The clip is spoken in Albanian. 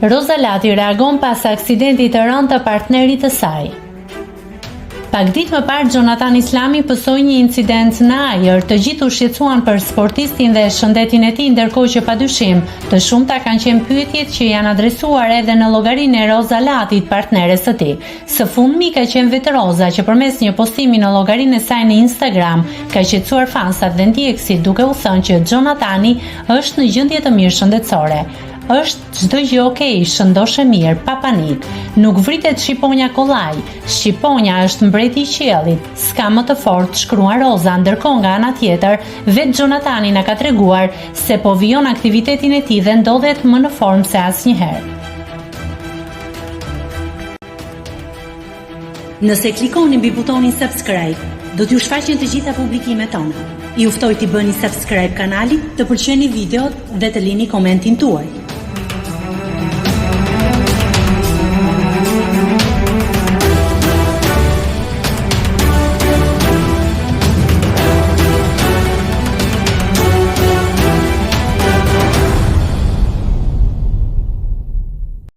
Roza Lati reagon pas aksidentit të rënd të partnerit të saj. Pak ditë më parë, Jonathan Islami pësoi një incident në ajër. Të gjithë u shqetësuan për sportistin dhe shëndetin e tij, ndërkohë që padyshim të shumta kanë qenë pyetjet që janë adresuar edhe në llogarinë e Roza Latit, partneres së tij. Së fundmi ka qenë vetë Roza që përmes një postimi në llogarinë e saj në Instagram ka qetësuar fansat dhe ndjekësit duke u thënë që Jonathani është në gjendje të mirë shëndetësore. Është çdo gjë okej, shëndoshe mirë, pa panik. Nuk vritet shqiponja kollaj. Shqiponja është mbreti i qiellit. S'ka më të fortë, shkruan Roza, ndërkohë nga ana tjetër, vetë Jonathani na ka treguar se po vijon aktivitetin e tij dhe ndodhet më në formë se asnjëherë. Nëse klikoni mbi butonin subscribe, do t'ju shfaqen të gjitha publikimet tona. Ju ftoj t'i bëni subscribe kanalit, të pëlqeni videot dhe të lini komentin tuaj.